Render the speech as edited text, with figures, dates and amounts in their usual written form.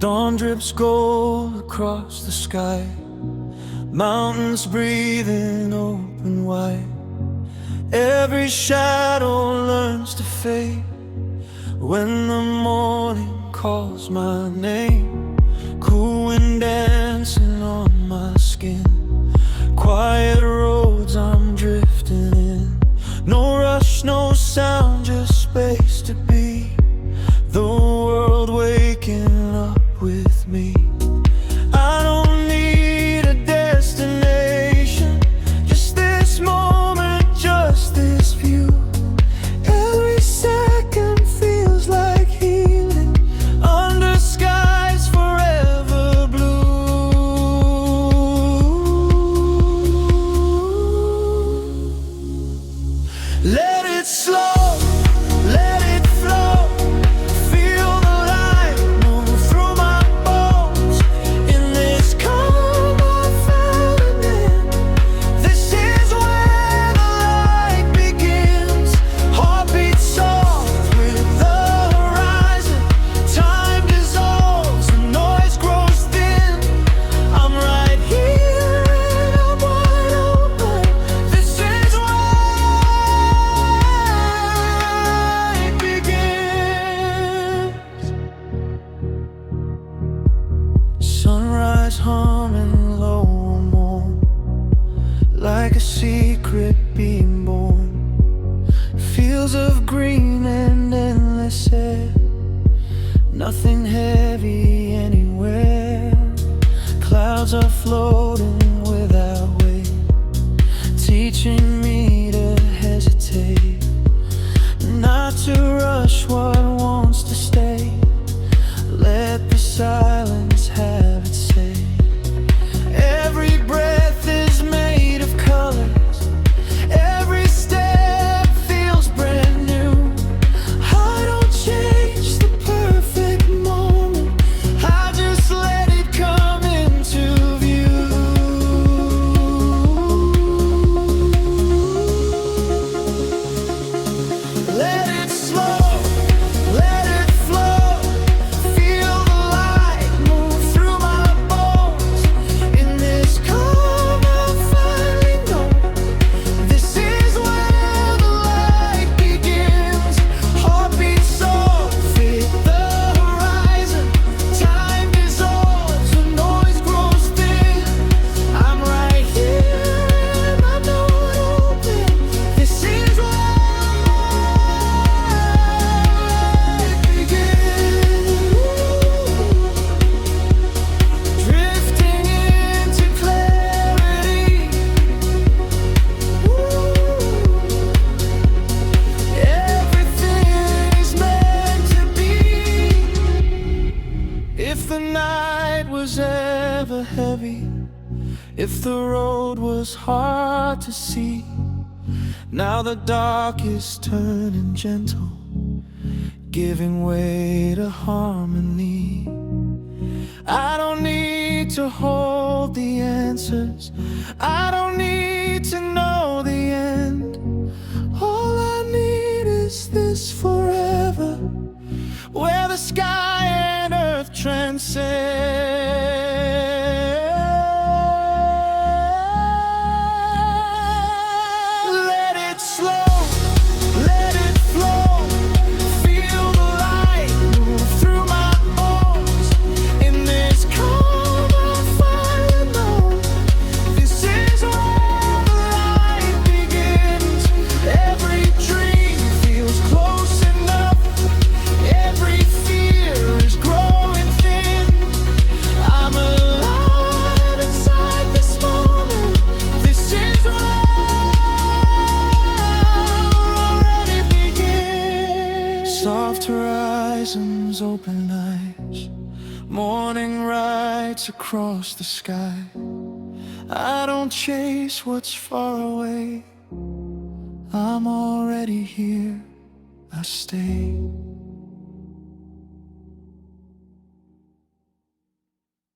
Dawn drips gold across the sky, mountains breathing open wide. Every shadow learns to fade when the morning calls my name. Cool wind dancing on my skin, quiet roads I'm drifting in. No rush, no sound, just space to be. The world waking up with me. I don't need a destination, just this moment, just this view. Every second feels like healing under skies forever blue. Let it slow, let it flow. Feel the light move through my bones. In this calm I found in, this is where the light begins. Heartbeat soft with the horizon. Time dissolves, the noise grows thin. I'm right here and I'm wide open. This is where it begins. Sunrise humming low and warm, like a secret being born. Fields of green and endless air, nothing heavy anywhere. Clouds are floating without weight, teaching me to hesitate, not to rush what wants to stay. Let the silence have its say. Every breath is made of colors, every step feels brand new. I don't change the perfect moment, I just let it come into view. Let it slow, let it flow. Feel the light move through my bones. In this calm I finally know, this is where the light begins. Heartbeat soft with the horizon. Time dissolves, the noise grows thin. I'm right here and my door open. This is where it begins. Drifting into clarity. Everything is meant to be. If the night was ever heavy, if the road was hard to see, now the dark is turning gentle, giving way to harmony. I don't need to hold the answers, I don't need to know the end. All I need is this forever, where the sky and earth transcend. Let it slow, let it flow. Feel the light move through my bones. In this calm I finally know, this is where the light begins. Every dream feels close enough, every fear is growing thin. I'm alive inside this moment, this is where it begins. Soft horizons, open eyes, morning rides across the sky. I don't chase what's far away, I'm already here, I stay.